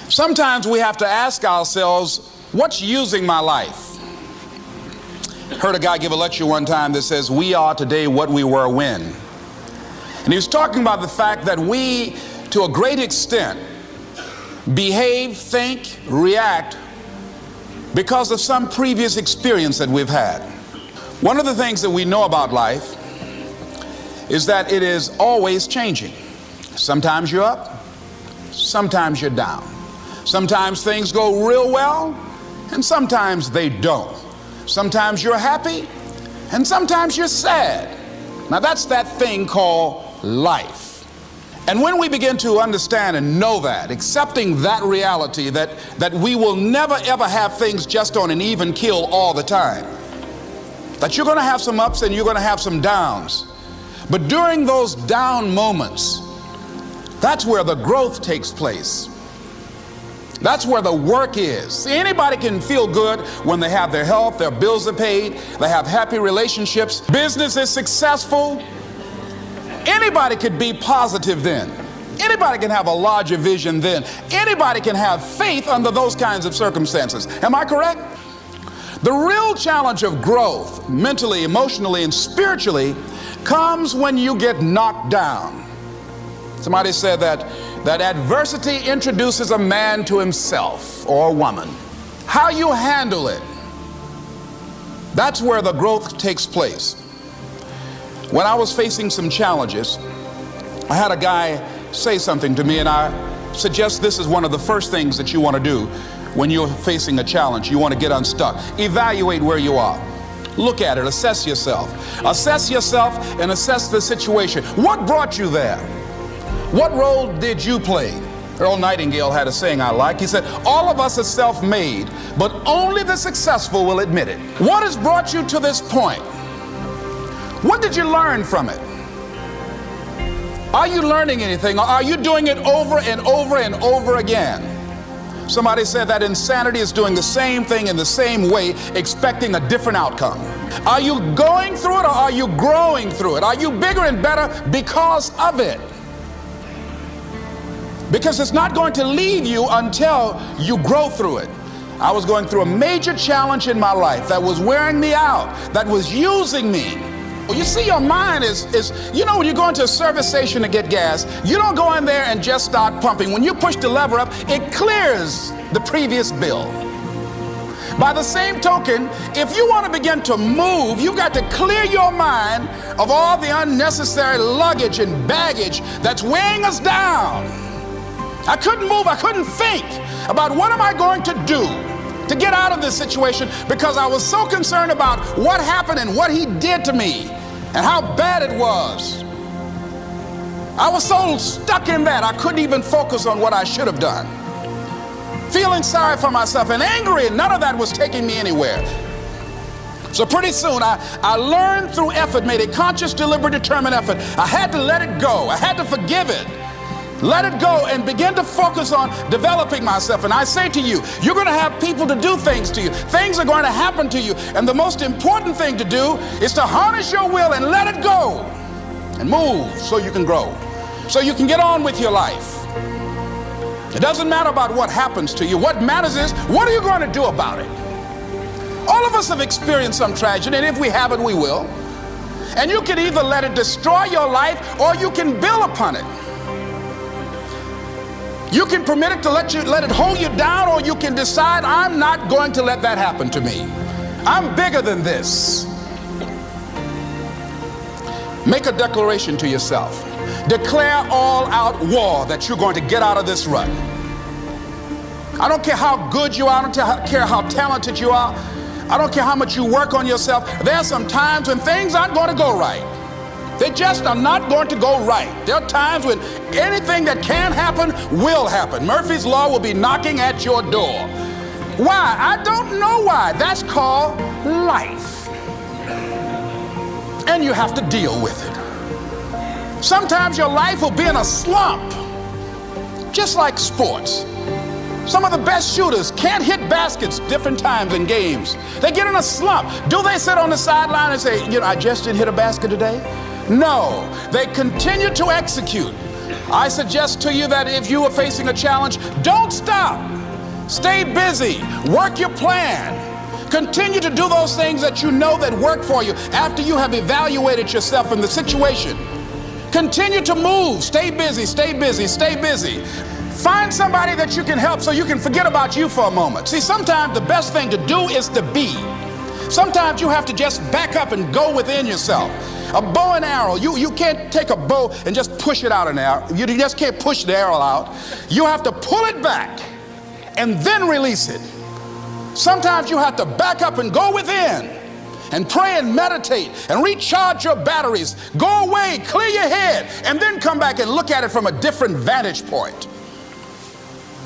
Sometimes we have to ask ourselves, what's using my life? Heard a guy give a lecture one time that says, we are today what we were when. And he was talking about the fact that we, to a great extent, behave, think, react because of some previous experience that we've had. One of the things that we know about life is that it is always changing. Sometimes you're up, sometimes you're down. Sometimes things go real well, and sometimes they don't. Sometimes you're happy, and sometimes you're sad. Now that's that thing called life. And when we begin to understand and know that, accepting that reality that we will never ever have things just on an even keel all the time, that you're going to have some ups and you're going to have some downs, but during those down moments, that's where the growth takes place. That's where the work is. See, anybody can feel good when they have their health, their bills are paid, they have happy relationships, business is successful. Anybody could be positive then. Anybody can have a larger vision then. Anybody can have faith under those kinds of circumstances. Am I correct? The real challenge of growth, mentally, emotionally, and spiritually, comes when you get knocked down. Somebody said that adversity introduces a man to himself or a woman. How you handle it, that's where the growth takes place. When I was facing some challenges, I had a guy say something to me, and I suggest this is one of the first things that you want to do when you're facing a challenge. You want to get unstuck. Evaluate where you are. Look at it, assess yourself. Assess yourself and assess the situation. What brought you there? What role did you play? Earl Nightingale had a saying I like. He said, all of us are self-made, but only the successful will admit it. What has brought you to this point? What did you learn from it? Are you learning anything, or are you doing it over and over and over again? Somebody said that insanity is doing the same thing in the same way, expecting a different outcome. Are you going through it, or are you growing through it? Are you bigger and better because of it? Because it's not going to leave you until you grow through it. I was going through a major challenge in my life that was wearing me out, that was using me. You see, your mind is, you know, when you go into a service station to get gas, you don't go in there and just start pumping. When you push the lever up, it clears the previous bill. By the same token, if you want to begin to move, you've got to clear your mind of all the unnecessary luggage and baggage that's weighing us down. I couldn't move, I couldn't think about what am I going to do to get out of this situation, because I was so concerned about what happened and what he did to me and how bad it was. I was so stuck in that I couldn't even focus on what I should have done. Feeling sorry for myself and angry, and none of that was taking me anywhere. So pretty soon I learned through effort, made a conscious, deliberate, determined effort. I had to let it go. I had to forgive it. Let it go and begin to focus on developing myself. And I say to you, you're going to have people to do things to you. Things are going to happen to you. And the most important thing to do is to harness your will and let it go and move so you can grow, so you can get on with your life. It doesn't matter about what happens to you. What matters is, what are you going to do about it? All of us have experienced some tragedy, and if we haven't, we will. And you can either let it destroy your life, or you can build upon it. You can permit it to let it hold you down, or you can decide, I'm not going to let that happen to me. I'm bigger than this. Make a declaration to yourself. Declare all-out war that you're going to get out of this rut. I don't care how good you are, I don't care how talented you are, I don't care how much you work on yourself. There are some times when things aren't going to go right. They just are not going to go right. There are times when anything that can happen will happen. Murphy's Law will be knocking at your door. Why? I don't know why. That's called life. And you have to deal with it. Sometimes your life will be in a slump, just like sports. Some of the best shooters can't hit baskets different times in games. They get in a slump. Do they sit on the sideline and say, you know, I just didn't hit a basket today? No, they continue to execute I suggest to you that if you are facing a challenge, don't stop. Stay busy. Work your plan. Continue to do those things that you know that work for you after you have evaluated yourself in the situation. Continue to move. Stay busy, stay busy, stay busy. Find somebody that you can help so you can forget about you for a moment. See, sometimes the best thing to do is to be. Sometimes you have to just back up and go within yourself. A bow and arrow, you can't take a bow and just push it out an arrow. You just can't push the arrow out. You have to pull it back and then release it. Sometimes you have to back up and go within and pray and meditate and recharge your batteries. Go away, clear your head, and then come back and look at it from a different vantage point.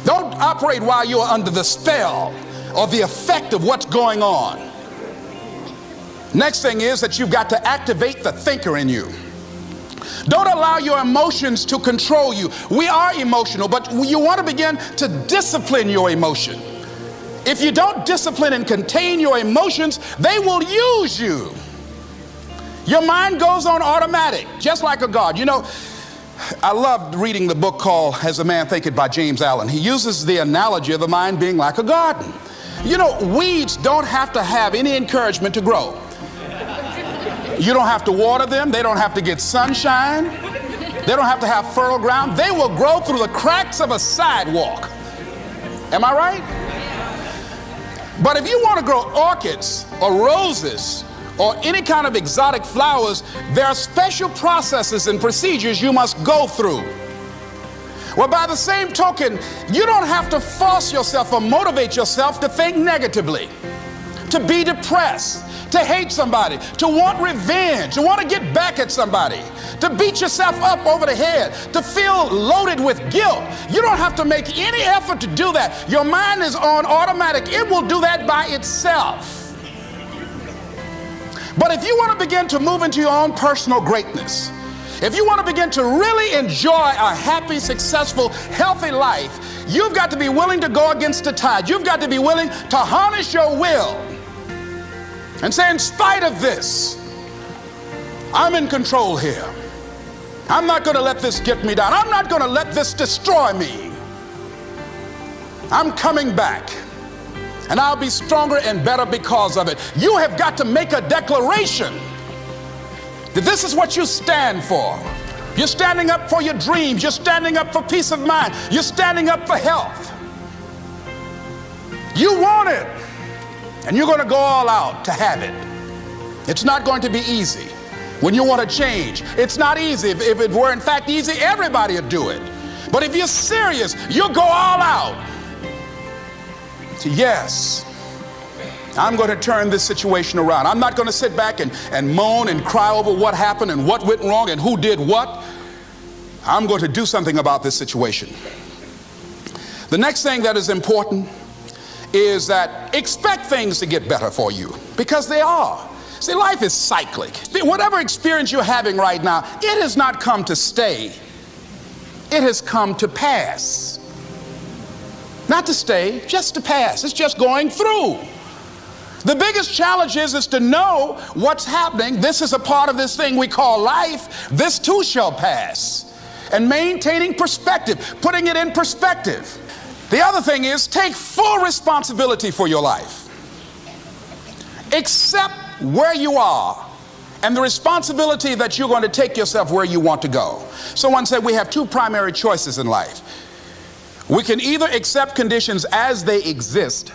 Don't operate while you're under the spell or the effect of what's going on. Next thing is that you've got to activate the thinker in you. Don't allow your emotions to control you. We are emotional, but you want to begin to discipline your emotion. If you don't discipline and contain your emotions, they will use you. Your mind goes on automatic, just like a guard. You know, I loved reading the book called As a Man Thinketh by James Allen. He uses the analogy of the mind being like a garden. You know, weeds don't have to have any encouragement to grow. You don't have to water them. They don't have to get sunshine. They don't have to have fertile ground. They will grow through the cracks of a sidewalk. Am I right? But if you want to grow orchids or roses or any kind of exotic flowers, there are special processes and procedures you must go through. Well, by the same token, you don't have to force yourself or motivate yourself to think negatively, to be depressed, to hate somebody, to want revenge, to want to get back at somebody, to beat yourself up over the head, to feel loaded with guilt. You don't have to make any effort to do that. Your mind is on automatic. It will do that by itself. But if you want to begin to move into your own personal greatness, if you want to begin to really enjoy a happy, successful, healthy life, you've got to be willing to go against the tide. You've got to be willing to harness your will and say, in spite of this, I'm in control here. I'm not going to let this get me down. I'm not going to let this destroy me. I'm coming back, and I'll be stronger and better because of it. You have got to make a declaration that this is what you stand for. You're standing up for your dreams. You're standing up for peace of mind. You're standing up for health. You want it, and you're going to go all out to have it. It's not going to be easy. When you want to change, it's not easy. If it were in fact easy, everybody would do it. But if you're serious, you'll go all out. So yes, I'm going to turn this situation around. I'm not going to sit back and moan and cry over what happened and what went wrong and who did what. I'm going to do something about this situation. The next thing that is important is that expect things to get better for you, because they are. See, life is cyclic. Whatever experience you're having right now, it has not come to stay. It has come to pass. Not to stay, just to pass. It's just going through. The biggest challenge is to know what's happening. This is a part of this thing we call life. This too shall pass. And maintaining perspective, putting it in perspective. The other thing is take full responsibility for your life. Accept where you are and the responsibility that you're going to take yourself where you want to go. Someone said we have two primary choices in life. We can either accept conditions as they exist,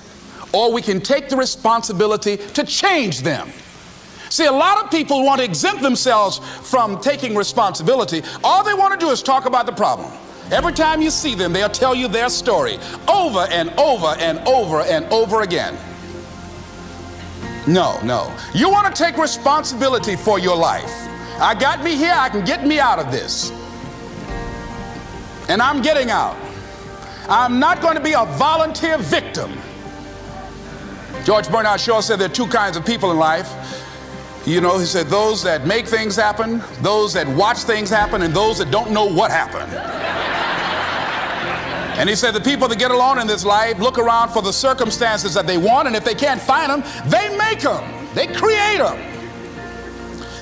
or we can take the responsibility to change them. See, a lot of people want to exempt themselves from taking responsibility. All they want to do is talk about the problem. Every time you see them, they'll tell you their story over and over and over and over again. No. You want to take responsibility for your life. I got me here, I can get me out of this. And I'm getting out. I'm not going to be a volunteer victim. George Bernard Shaw said there are two kinds of people in life. You know, he said those that make things happen, those that watch things happen, and those that don't know what happened. And he said the people that get along in this life look around for the circumstances that they want, and if they can't find them, they make them. They create them.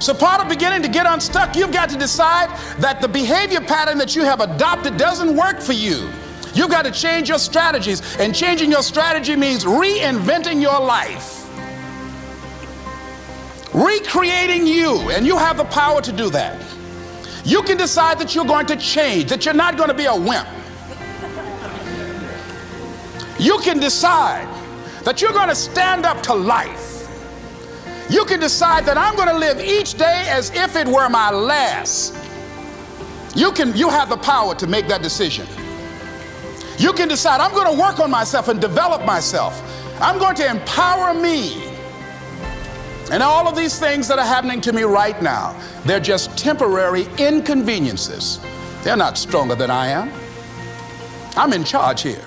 So part of beginning to get unstuck, you've got to decide that the behavior pattern that you have adopted doesn't work for you. You've got to change your strategies, and changing your strategy means reinventing your life, recreating you, and you have the power to do that. You can decide that you're going to change, that you're not going to be a wimp. You can decide that you're going to stand up to life. You can decide that I'm going to live each day as if it were my last. You have the power to make that decision. You can decide I'm going to work on myself and develop myself. I'm going to empower me. And all of these things that are happening to me right now, they're just temporary inconveniences. They're not stronger than I am. I'm in charge here.